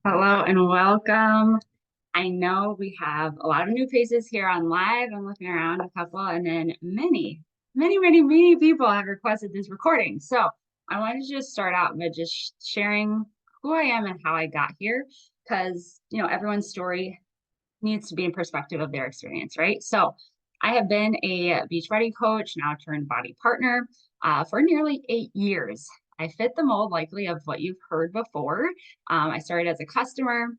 Hello and welcome. I know we have a lot of new faces here on live. I'm looking around a couple, and then many people have requested this recording. So I wanted to just start out by just sharing who I am and how I got here, because everyone's story needs to be in perspective of their experience, right? So I have been a Beachbody coach, now turned body partner, for nearly 8 years. I fit the mold likely of what you've heard before. I started as a customer.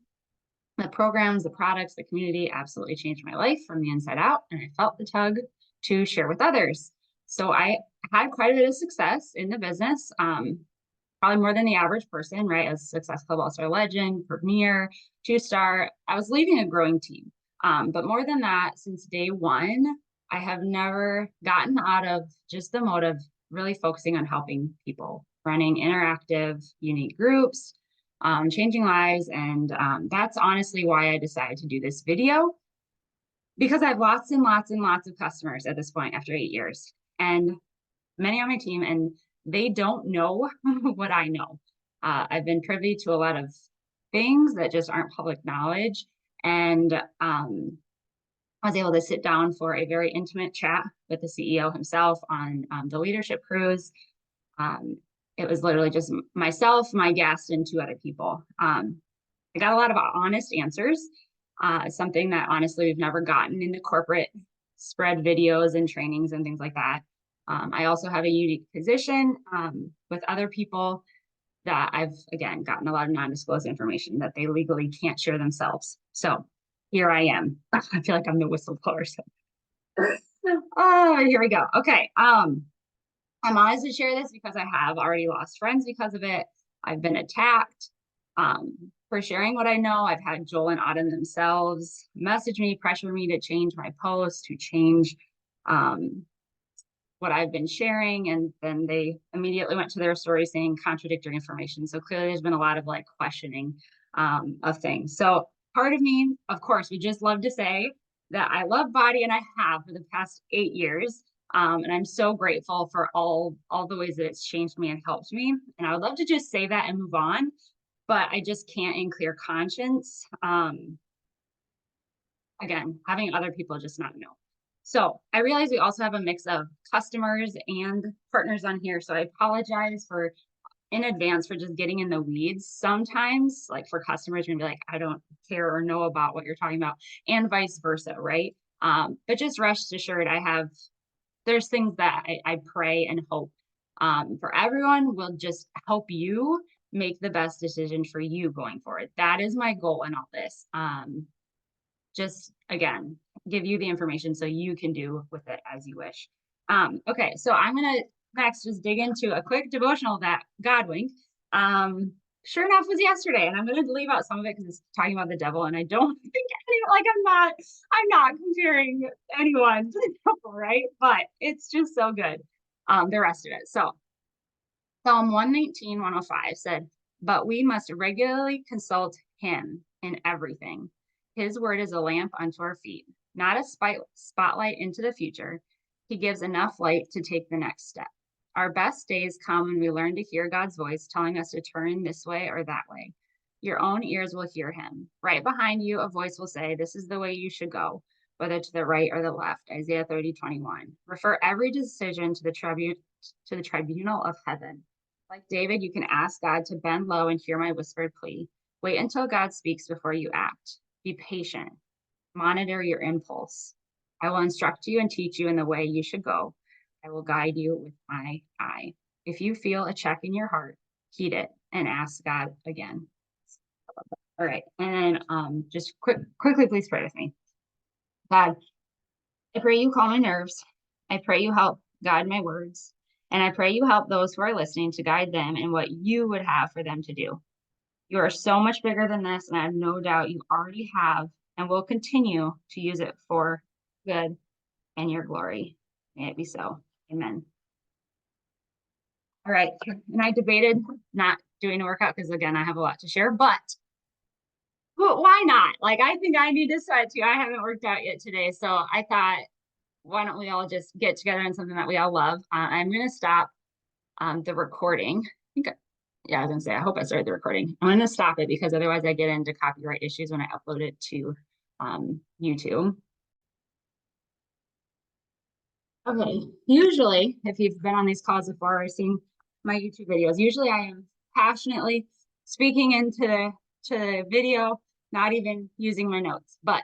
The programs, the products, the community absolutely changed my life from the inside out, and I felt the tug to share with others. So I had quite a bit of success in the business, probably more than the average person, right? As Success Club All-Star Legend, Premier, two-star, I was leading a growing team. But more than that, since day one, I have never gotten out of just the mode of really focusing on helping people, running interactive, unique groups, changing lives. And that's honestly why I decided to do this video, because I have lots and lots and lots of customers at this point after 8 years, and many on my team, and they don't know what I know. I've been privy to a lot of things that just aren't public knowledge. And I was able to sit down for a very intimate chat with the CEO himself on the leadership cruise. Um, it was literally just myself, my guest, and two other people. I got a lot of honest answers, something that honestly we've never gotten in the corporate spread videos and trainings and things like that. I also have a unique position with other people that I've, again, gotten a lot of non-disclosed information that they legally can't share themselves. So here I am. I feel like I'm the whistleblower. So. Oh, here we go. Okay. I'm honest to share this because I have already lost friends because of it. I've been attacked for sharing what I know. I've had Joel and Autumn themselves message me, pressure me to change my post, to change what I've been sharing. And then they immediately went to their story saying contradictory information. So clearly there's been a lot of like questioning of things. So part of me, of course, would just love to say that I love BODi, and I have for the past 8 years. And I'm so grateful for all the ways that it's changed me and helped me. And I would love to just say that and move on, but I just can't in clear conscience. Again, having other people just not know. So I realize we also have a mix of customers and partners on here. So I apologize for in advance for just getting in the weeds. Sometimes, like for customers, you're gonna be like, I don't care or know about what you're talking about, and vice versa, right? But just rest assured, there's things that I pray and hope for everyone will just help you make the best decision for you going forward. That is my goal in all this. Just again, give you the information so you can do with it as you wish. Okay, so I'm gonna next just dig into a quick devotional that God winked. Sure enough was yesterday, and I'm gonna leave out some of it because it's talking about the devil, and I don't think I'm not comparing anyone to the devil, right? But it's just so good. The rest of it. So Psalm 119, 105 said, but we must regularly consult him in everything. His word is a lamp unto our feet, not a spotlight into the future. He gives enough light to take the next step. Our best days come when we learn to hear God's voice telling us to turn this way or that way. Your own ears will hear him. Right behind you, a voice will say, this is the way you should go, whether to the right or the left. Isaiah 30:21. Refer every decision to the tribunal of heaven. Like David, you can ask God to bend low and hear my whispered plea. Wait until God speaks before you act. Be patient. Monitor your impulse. I will instruct you and teach you in the way you should go. I will guide you with my eye. If you feel a check in your heart, heed it and ask God again. All right. And then just quickly, please pray with me. God, I pray you calm my nerves. I pray you help guide my words. And I pray you help those who are listening to guide them in what you would have for them to do. You are so much bigger than this, and I have no doubt you already have and will continue to use it for good and your glory. May it be so. Amen. All right. And I debated not doing a workout because, again, I have a lot to share, but why not? Like, I think I need to sweat too. I haven't worked out yet today. So I thought, why don't we all just get together on something that we all love? I'm going to stop the recording. I think Yeah, I was gonna say, I hope I started the recording. I'm gonna stop it because otherwise I get into copyright issues when I upload it to YouTube. Okay, usually if you've been on these calls before or seen my YouTube videos, usually I am passionately speaking into the video, not even using my notes. But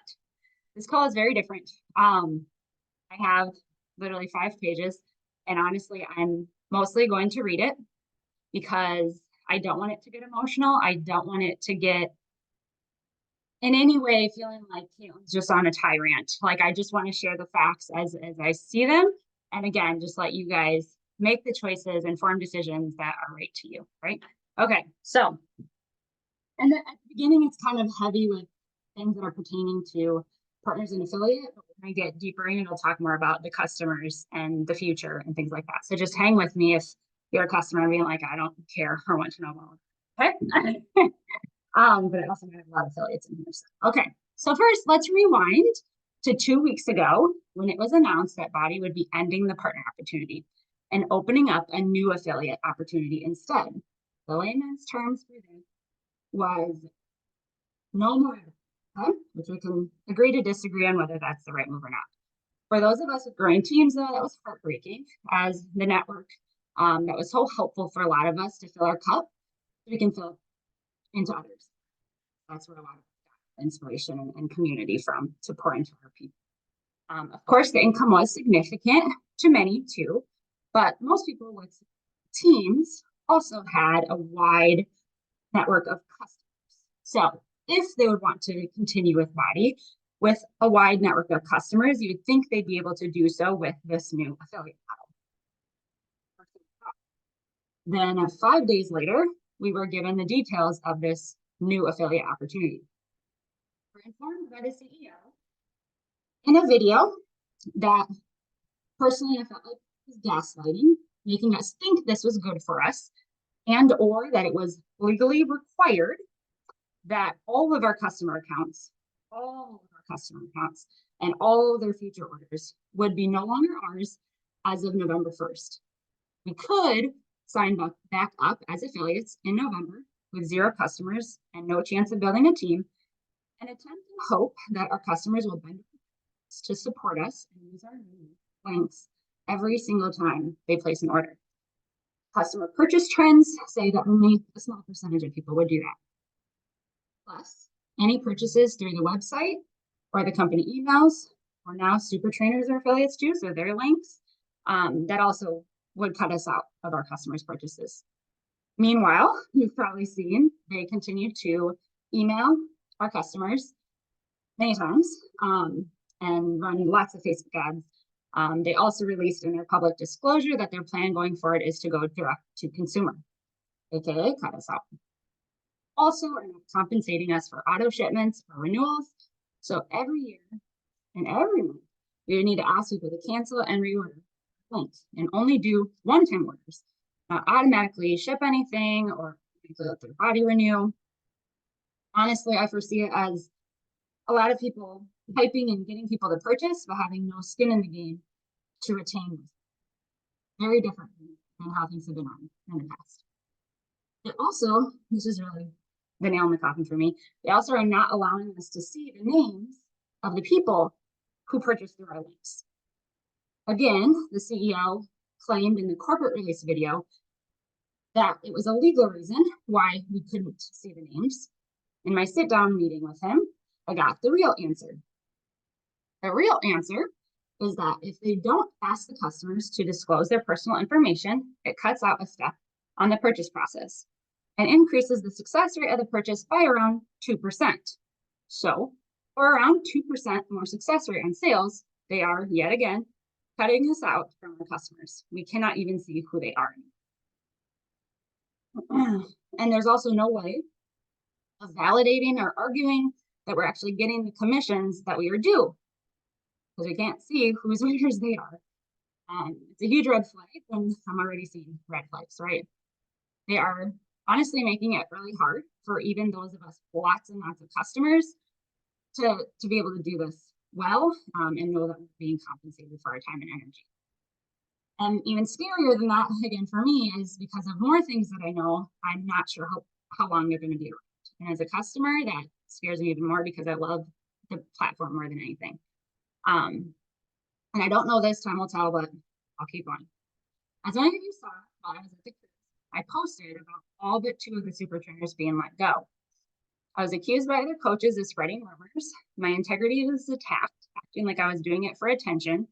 this call is very different. I have literally 5 pages, and honestly, I'm mostly going to read it because I don't want it to get emotional. I don't want it to get in any way feeling like Caitlin's just on a tyrant. Like I just want to share the facts as I see them. And again, just let you guys make the choices, informed decisions that are right to you, right? Okay, so and at the beginning, it's kind of heavy with things that are pertaining to partners and affiliate. But when I get deeper in, it'll talk more about the customers and the future and things like that. So just hang with me if you're a customer and being like, I don't care or want to know more. Okay. But I also have a lot of affiliates in here. So. Okay. So first, let's rewind to 2 weeks ago when it was announced that BODi would be ending the partner opportunity and opening up a new affiliate opportunity instead. The layman's terms for this was no more, okay? Which we can agree to disagree on whether that's the right move or not. For those of us with growing teams, though, that was heartbreaking as the network that was so helpful for a lot of us to fill our cup, we can fill into others. That's where a lot of inspiration and community from to pour into our people. Of course, the income was significant to many too, but most people with teams also had a wide network of customers. So if they would want to continue with BODi with a wide network of customers, you would think they'd be able to do so with this new affiliate model. Then 5 days later, we were given the details of this new affiliate opportunity. We're informed by the CEO in a video that personally I felt like was gaslighting, making us think this was good for us, and or that it was legally required that all of our customer accounts, and all of their future orders would be no longer ours as of November 1st. We could sign back up as affiliates in November with 0 customers and no chance of building a team, and attempt and hope that our customers will bend to support us and use our links every single time they place an order. Customer purchase trends say that only a small percentage of people would do that. Plus, any purchases through the website or the company emails, or now super trainers or affiliates do, so their links, that also would cut us out of our customers' purchases. Meanwhile, you've probably seen they continue to email our customers many times and run lots of Facebook ads. They also released in their public disclosure that their plan going forward is to go direct to consumer, aka cut us out. Also, are not compensating us for auto shipments or renewals. So every year and every month, we need to ask people to cancel and reorder links and only do one-time orders, not automatically ship anything or their BODi renew. Honestly, I foresee it as a lot of people hyping and getting people to purchase, but having no skin in the game to retain. Very different than how things have been on in the past. They also, this is really the nail in the coffin for me, they also are not allowing us to see the names of the people who purchased through our links. Again, the CEO claimed in the corporate release video that it was a legal reason why we couldn't see the names. In my sit-down meeting with him, I got the real answer. The real answer is that if they don't ask the customers to disclose their personal information, it cuts out a step on the purchase process and increases the success rate of the purchase by around 2%. So, for around 2% more success rate on sales, they are, yet again, cutting us out from our customers. We cannot even see who they are. And there's also no way of validating or arguing that we're actually getting the commissions that we are due, because we can't see whose orders they are. It's a huge red flag when I'm already seeing red flags, right? They are honestly making it really hard for even those of us with lots and lots of customers to be able to do this well and know that we're being compensated for our time and energy. And even scarier than that, again, for me, is because of more things that I know, I'm not sure how long they're going to be around. And as a customer, that scares me even more because I love the platform more than anything. And I don't know this, time will tell, but I'll keep going. As many of you saw while I was at the cruise, I posted about all but 2 of the super trainers being let go. I was accused by other coaches of spreading rumors. My integrity was attacked, acting like I was doing it for attention,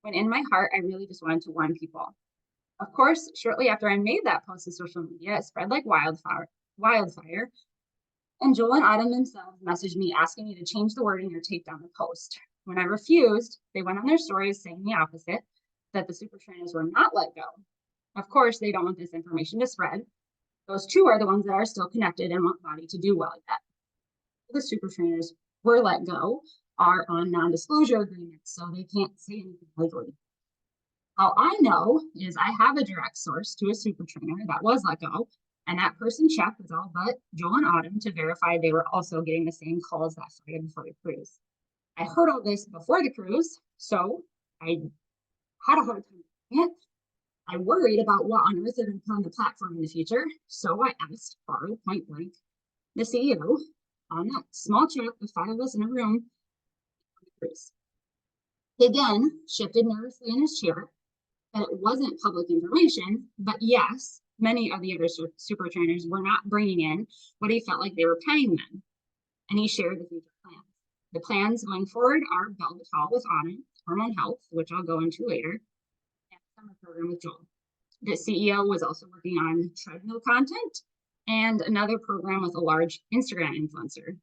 when in my heart, I really just wanted to warn people. Of course, shortly after I made that post to social media, it spread like wildfire. And Joel and Autumn themselves messaged me asking me to change the wording or take down the post. When I refused, they went on their stories saying the opposite, that the super trainers were not let go. Of course, they don't want this information to spread. Those 2 are the ones that are still connected and want BODi to do well yet. The super trainers were let go are on non-disclosure agreements, so they can't say anything legally. All I know is I have a direct source to a super trainer that was let go, and that person checked with all but Joel and Autumn to verify they were also getting the same calls that Friday before the cruise. I heard all this before the cruise, so I had a hard time doing it. I worried about what on earth they're going to put on the platform in the future, so I asked Carl point blank, the CEO, on that small chat with 5 of us in a room, on the cruise. He again shifted nervously in his chair, that it wasn't public information, but yes, many of the other super trainers were not bringing in what he felt like they were paying them. And he shared the future plans. The plans going forward are Belle Vitale with Autumn, hormone health, which I'll go into later, and summer program with Joel. The CEO was also working on treadmill content and another program with a large Instagram influencer.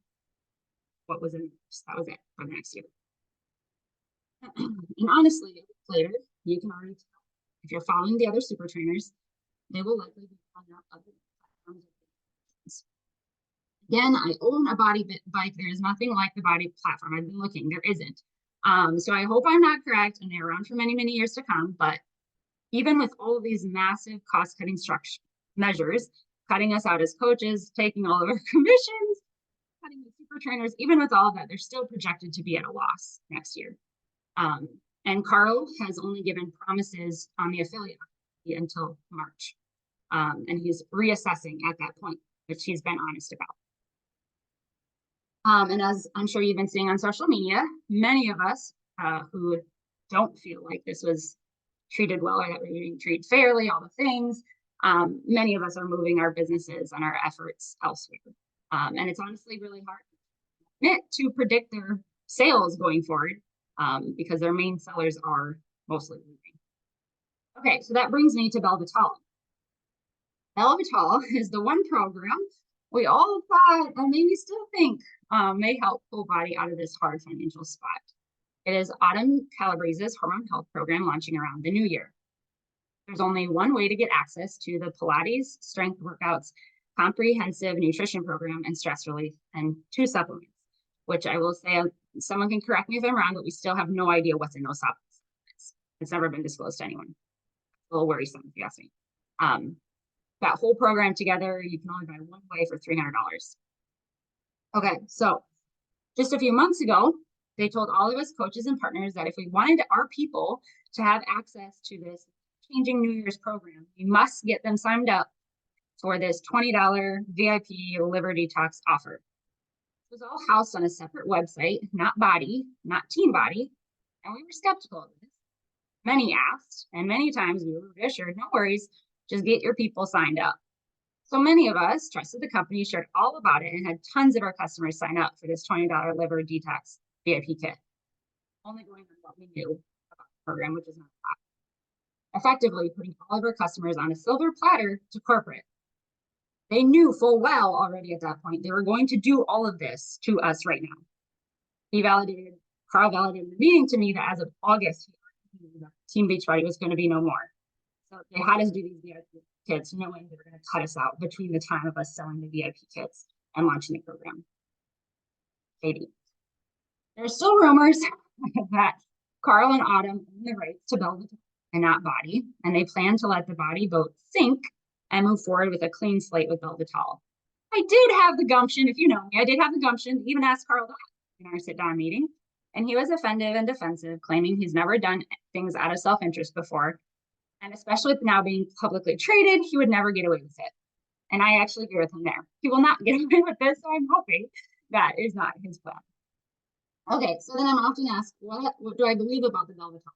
What was in this? That was it for the next year. And honestly, later, you can already tell. If you're following the other super trainers, they will likely be following up other platforms. Again, I own a BODi bike. There is nothing like the BODi platform. I've been looking, there isn't. So I hope I'm not correct, and they're around for many, many years to come. But even with all of these massive cost-cutting measures, cutting us out as coaches, taking all of our commissions, cutting the super trainers, even with all of that, they're still projected to be at a loss next year. And Carl has only given promises on the affiliate until March. And he's reassessing at that point, which he's been honest about. And as I'm sure you've been seeing on social media, many of us who don't feel like this was treated well or that we're being treated fairly, all the things, many of us are moving our businesses and our efforts elsewhere. And it's honestly really hard to predict their sales going forward, because their main sellers are mostly leaving. Okay, so that brings me to Belle Vitale. Belle Vitale is the one program we all thought, and maybe still think, may help pull BODi out of this hard financial spot. It is Autumn Calabrese's hormone health program launching around the new year. There's only one way to get access to the Pilates, strength workouts, comprehensive nutrition program, and stress relief, and 2 supplements, which I will say, someone can correct me if I'm wrong, but we still have no idea what's in those supplements. It's never been disclosed to anyone. A little worrisome, if you ask me. That whole program together, you can only buy one way for $300. Okay, so just a few months ago, they told all of us coaches and partners that if we wanted our people to have access to this changing New Year's program, we must get them signed up for this $20 VIP liver detox offer. It was all housed on a separate website, not BODi, not Team BODi, and we were skeptical of this. Many asked, and many times we were reassured, no worries, just get your people signed up. So many of us trusted the company, shared all about it, and had tons of our customers sign up for this $20 liver detox VIP kit, only going on what we knew about the program, which is not a lot. Effectively putting all of our customers on a silver platter to corporate. They knew full well already at that point they were going to do all of this to us right now. Carl validated the meeting to me that as of August, Team Beachbody was going to be no more. So they had us do these VIP kits, knowing they were going to cut us out between the time of us selling the VIP kits and launching the program. Katie. There are still rumors that Carl and Autumn own the rights to Belle Vitale and not BODi, and they plan to let the BODi boat sink and move forward with a clean slate with Belle Vitale. I did have the gumption, if you know me, I did have the gumption to even ask Carl that in our sit-down meeting, and he was offended and defensive, claiming he's never done things out of self-interest before. And especially with now being publicly traded, he would never get away with it. And I actually agree with him there. He will not get away with this, so I'm hoping that is not his plan. Okay, so then I'm often asked, what do I believe about the Belle Vitale?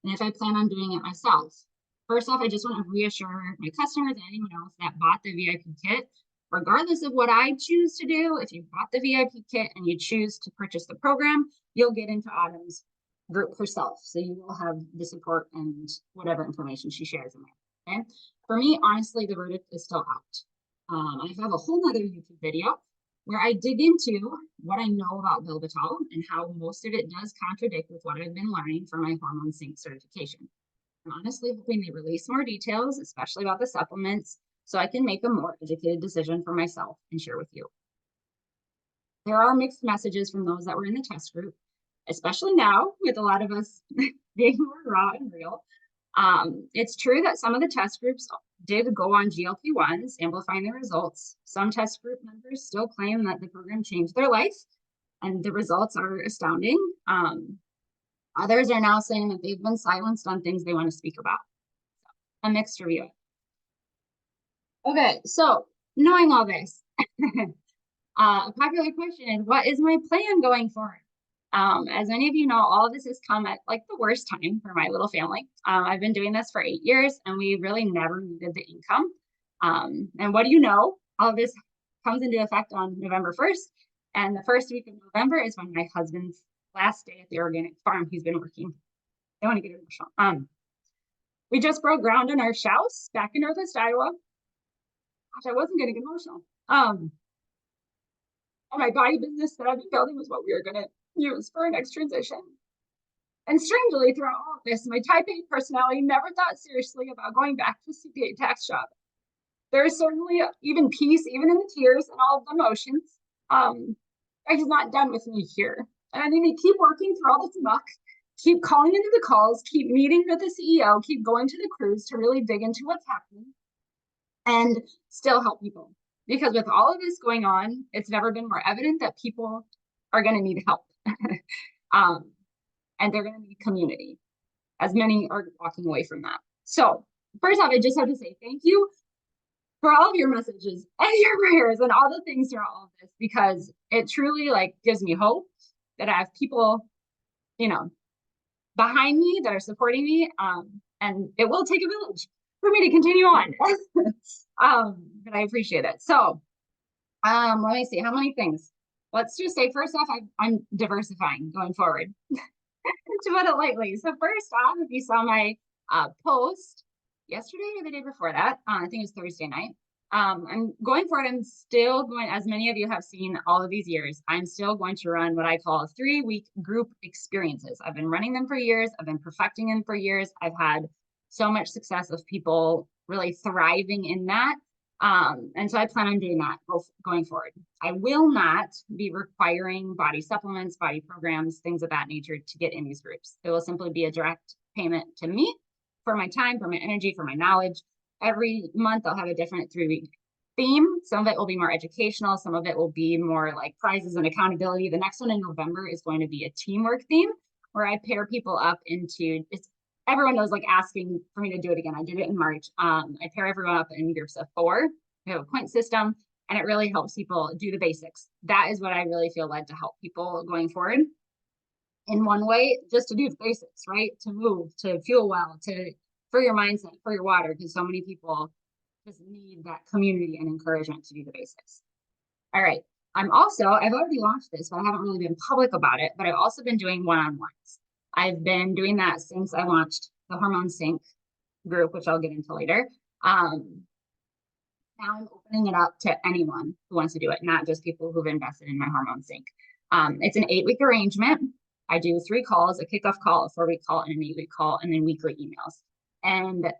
And if I plan on doing it myself. First off, I just want to reassure my customers and anyone else that bought the VIP kit, regardless of what I choose to do, if you bought the VIP kit and you choose to purchase the program, you'll get into Autumn's group herself. So you will have the support and whatever information she shares in there. Okay. For me, honestly, the verdict is still out. I have a whole nother YouTube video where I dig into what I know about Belle Vitale and how most of it does contradict with what I've been learning for my hormone sync certification. I'm honestly hoping they release more details, especially about the supplements, so I can make a more educated decision for myself and share with you. There are mixed messages from those that were in the test group, especially now with a lot of us being more raw and real. It's true that some of the test groups did go on GLP-1s, amplifying the results. Some test group members still claim that the program changed their life, and the results are astounding. Others are now saying that they've been silenced on things they want to speak about. A mixed review. Okay, so knowing all this, a popular question is, what is my plan going forward? As many of you know, all of this has come at like the worst time for my little family. I've been doing this for 8 years and we really never needed the income. And what do you know? All of this comes into effect on November 1st. And the first week of November is when my husband's last day at the organic farm he's been working. I want to get emotional. We just broke ground on our house back in Northwest Iowa. Gosh, I wasn't going to get emotional. And my BODi business that I've been building was what we were going to use for our next transition. And strangely, throughout all of this, my type A personality never thought seriously about going back to the CPA tax job. There is certainly even peace, even in the tears and all of the emotions. He's not done with me here. And I need to keep working through all this muck, keep calling into the calls, keep meeting with the CEO, keep going to the cruise to really dig into what's happening and still help people. Because with all of this going on, it's never been more evident that people are going to need help. And they're going to need community, as many are walking away from that. So first off, I just have to say thank you for all of your messages and your prayers and all the things throughout all of this, because it truly like gives me hope that I have people, you know, behind me that are supporting me. And it will take a village for me to continue on. But I appreciate it. So let me see, how many things? Let's just say, first off, I'm diversifying going forward, to put it lightly. So first off, if you saw my post yesterday or the day before that, I think it was Thursday night, I'm going forward, I'm still going, as many of you have seen all of these years, I'm still going to run what I call 3-week group experiences. I've been running them for years. I've been perfecting them for years. I've had so much success of people really thriving in that. And so I plan on doing that going forward. I will not be requiring BODi supplements, BODi programs, things of that nature to get in these groups. It will simply be a direct payment to me for my time, for my energy, for my knowledge. Every month I'll have a different 3-week theme. Some of it will be more educational. Some of it will be more like prizes and accountability. The next one in November is going to be a teamwork theme where I pair people up into, everyone knows like asking for me to do it again. I did it in March. I pair everyone up in groups of 4. We have a point system and it really helps people do the basics. That is what I really feel led to help people going forward. In one way, just to do the basics, right? To move, to fuel well, for your mindset, for your water, because so many people just need that community and encouragement to do the basics. All right. I've already launched this, but I haven't really been public about it, but I've also been doing one-on-ones. I've been doing that since I launched the Hormone Sync group, which I'll get into later. Now I'm opening it up to anyone who wants to do it, not just people who've invested in my Hormone Sync. It's an 8-week arrangement. I do 3 calls, a kickoff call, a 4-week call, and an 8-week call, and then weekly emails. And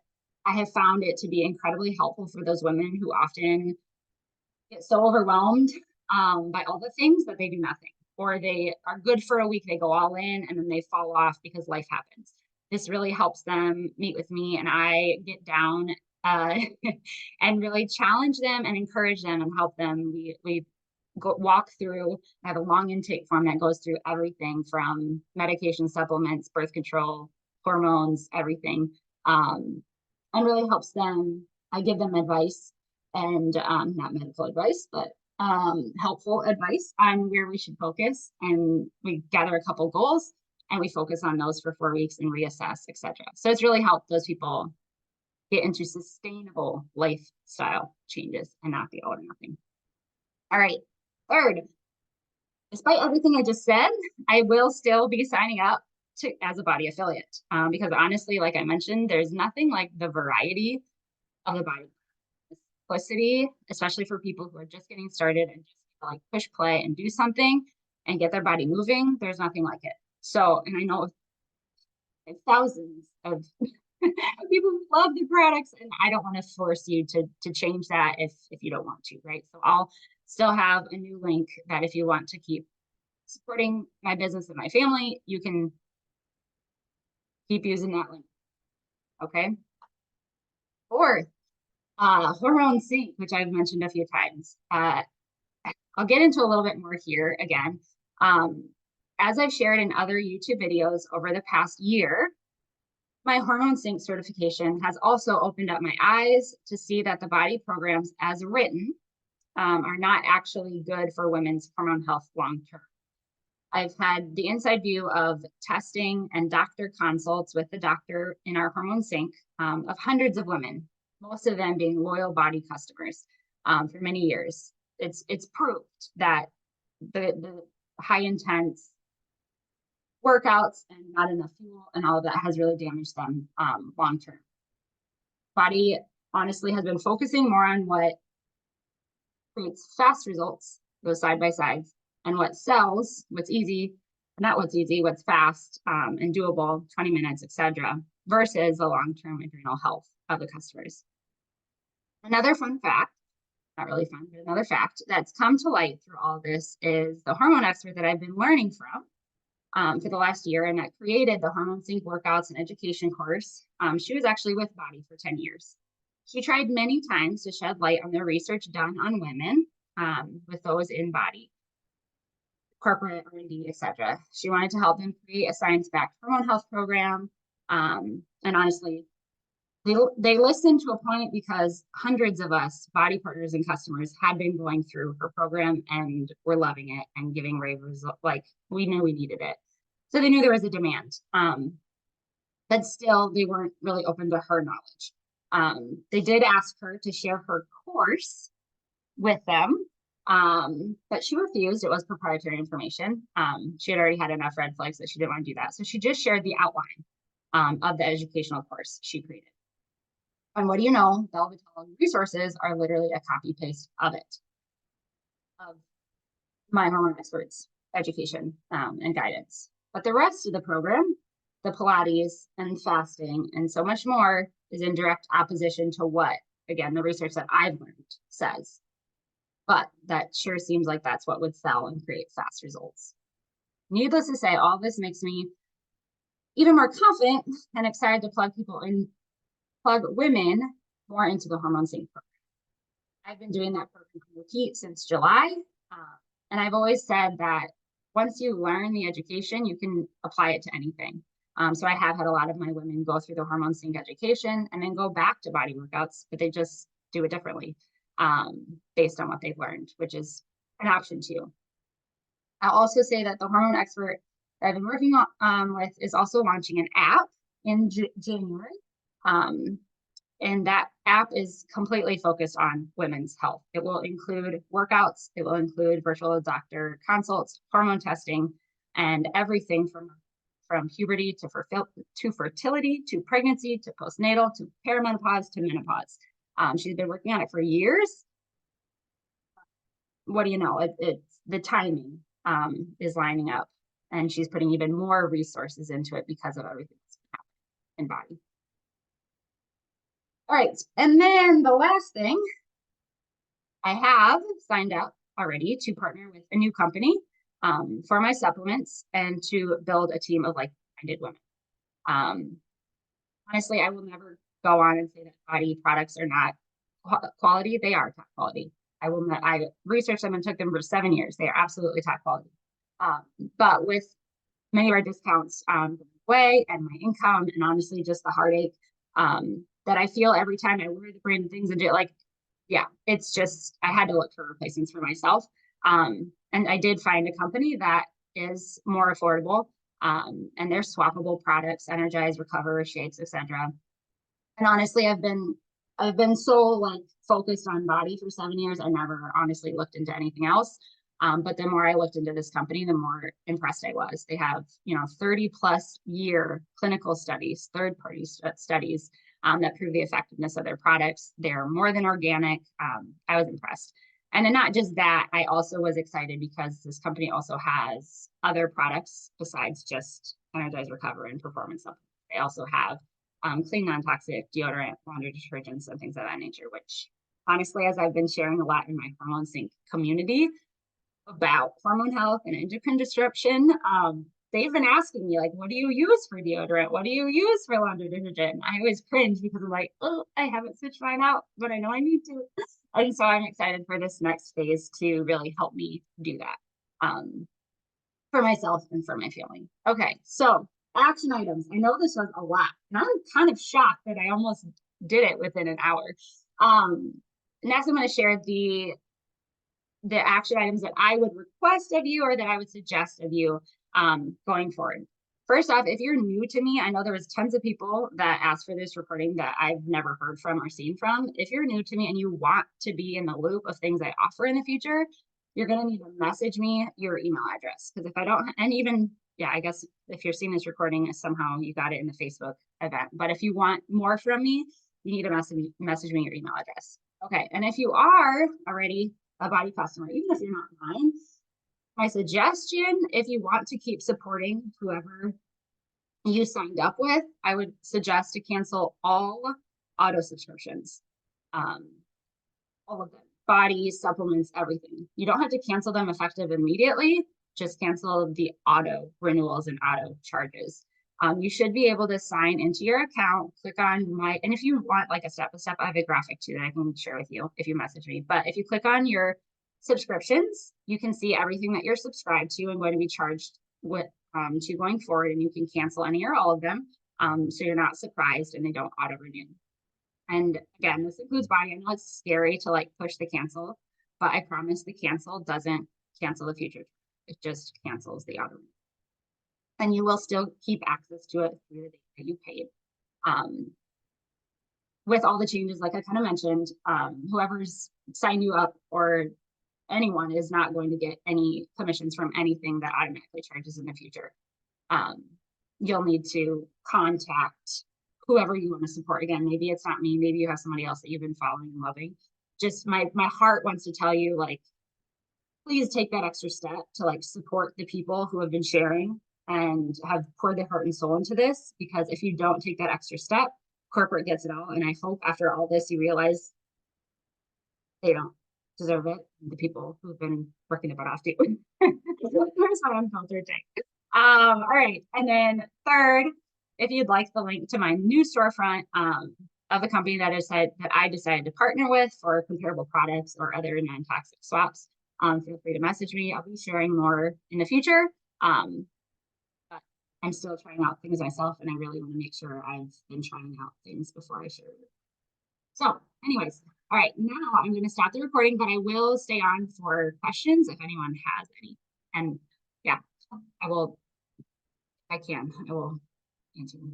I have found it to be incredibly helpful for those women who often get so overwhelmed by all the things that they do nothing, or they are good for a week, they go all in, and then they fall off because life happens. This really helps them meet with me, and I get down and really challenge them and encourage them and help them. We walk through, I have a long intake form that goes through everything from medication, supplements, birth control, hormones, everything. and really helps them. I give them advice and not medical advice, but helpful advice on where we should focus. And we gather a couple goals and we focus on those for 4 weeks and reassess, etc. So it's really helped those people get into sustainable lifestyle changes and not the all or nothing. All right. Third, despite everything I just said, I will still be signing up as a BODi affiliate because honestly, like I mentioned, there's nothing like the variety of the BODi simplicity, especially for people who are just getting started and just like push play and do something and get their body moving. There's nothing like it. So, and I know thousands of people who love the products, and I don't want to force you to change that if you don't want to, right? So I'll still have a new link that if you want to keep supporting my business and my family, you can keep using that link. Okay. Fourth, hormone sync, which I've mentioned a few times. I'll get into a little bit more here again. As I've shared in other YouTube videos over the past year, my hormone sync certification has also opened up my eyes to see that the BODi programs as written are not actually good for women's hormone health long term. I've had the inside view of testing and doctor consults with the doctor in our hormone sync of hundreds of women, most of them being loyal BODi customers for many years. It's proved that the high intense workouts and not enough fuel and all of that has really damaged them long term. BODi honestly has been focusing more on what creates fast results, those side by sides, and what sells, what's easy, not what's easy, what's fast and doable, 20 minutes, etc., versus the long-term adrenal health of the customers. Another fun fact, not really fun, but another fact that's come to light through all this is the hormone expert that I've been learning from for the last year and that created the Hormone Sync workouts and education course. She was actually with BODi for 10 years. She tried many times to shed light on the research done on women with those in BODi, corporate R&D, etc. She wanted to help them create a science-backed hormone health program. And honestly, they listened to a point because hundreds of us, BODi partners and customers, had been going through her program and were loving it and giving rave results. Like we knew we needed it. So they knew there was a demand. But still, they weren't really open to her knowledge. They did ask her to share her course with them, but she refused. It was proprietary information. She had already had enough red flags that she didn't want to do that. So she just shared the outline of the educational course she created. And what do you know? Belle Vitale resources are literally a copy paste of it, of my hormone experts education and guidance. But the rest of the program, the Pilates and fasting and so much more, is in direct opposition to what, again, the research that I've learned says. But that sure seems like that's what would sell and create fast results. Needless to say, all this makes me even more confident and excited to plug women more into the Hormone Sync program. I've been doing that program from repeat since July. And I've always said that once you learn the education, you can apply it to anything. So I have had a lot of my women go through the Hormone Sync education and then go back to BODi workouts, but they just do it differently based on what they've learned, which is an option too. I'll also say that the hormone expert that I've been working on with is also launching an app in January. And that app is completely focused on women's health. It will include workouts, it will include virtual doctor consults, hormone testing, and everything from puberty to fertility, to pregnancy, to postnatal, to perimenopause, to menopause. She's been working on it for years. What do you know? It's the timing is lining up, and she's putting even more resources into it because of everything that's happening in BODi. All right, and then the last thing, I have signed up already to partner with a new company for my supplements and to build a team of like-minded women. Honestly, I will never go on and say that BODi products are not quality. They are top quality. I researched them and took them for 7 years. They are absolutely top quality. But with many of our discounts away and my income and honestly just the heartache that I feel every time I wear the branded things and do it, like, yeah, it's just, I had to look for replacements for myself. And I did find a company that is more affordable, and they're swappable products, Energize, Recover, Shakes, etc. And honestly, I've been so like focused on BODi for 7 years. I never honestly looked into anything else. But the more I looked into this company, the more impressed I was. They have, 30 plus year clinical studies, third party studies, that prove the effectiveness of their products. They're more than organic. I was impressed. And then not just that, I also was excited because this company also has other products besides just Energize, Recover, and Performance Supplements. They also have clean, non-toxic deodorant, laundry detergents, and things of that nature, which honestly, as I've been sharing a lot in my Hormone Sync community about hormone health and endocrine disruption, they've been asking me, like, what do you use for deodorant? What do you use for laundry detergent? I always cringe because I'm like, oh, I haven't switched mine out, but I know I need to. And so I'm excited for this next phase to really help me do that, for myself and for my family. Okay, so action items. I know this was a lot, and I'm kind of shocked that I almost did it within an hour. Next, I'm going to share the action items that I would request of you or that I would suggest of you going forward. First off, if you're new to me, I know there was tons of people that asked for this recording that I've never heard from or seen from. If you're new to me and you want to be in the loop of things I offer in the future, you're going to need to message me your email address. Because if I don't, and even, yeah, I guess if you're seeing this recording, somehow you got it in the Facebook event. But if you want more from me, you need to message me your email address. Okay, and if you are already a BODi customer, even if you're not mine, my suggestion, if you want to keep supporting whoever you signed up with, I would suggest to cancel all auto subscriptions, all of them, BODi, supplements, everything. You don't have to cancel them effective immediately. Just cancel the auto renewals and auto charges. You should be able to sign into your account, click on my, and if you want like a step-by-step, I have a graphic too that I can share with you if you message me. But if you click on your subscriptions, you can see everything that you're subscribed to and going to be charged with to going forward, and you can cancel any or all of them, so you're not surprised and they don't auto renew. And again, this includes BODi. I know it's scary to like push the cancel, but I promise the cancel doesn't cancel the future. It just cancels the auto renew. And you will still keep access to it through the date that you paid. With all the changes, like I kind of mentioned, whoever's signed you up or anyone is not going to get any commissions from anything that automatically charges in the future. You'll need to contact whoever you want to support. Again, maybe it's not me, maybe you have somebody else that you've been following and loving. Just my heart wants to tell you, like, please take that extra step to like support the people who have been sharing and have poured their heart and soul into this, because if you don't take that extra step, corporate gets it all. And I hope after all this, you realize they don't deserve it. The people who've been working their butt off to. Here's my unfiltered take. All right. And then third, if you'd like the link to my new storefront of the company that I decided to partner with for comparable products or other non-toxic swaps, feel free to message me. I'll be sharing more in the future. But I'm still trying out things myself, and I really want to make sure I've been trying out things before I share it. So anyways, all right, now I'm going to stop the recording, but I will stay on for questions if anyone has any. And yeah, I will, if I can, I will answer them.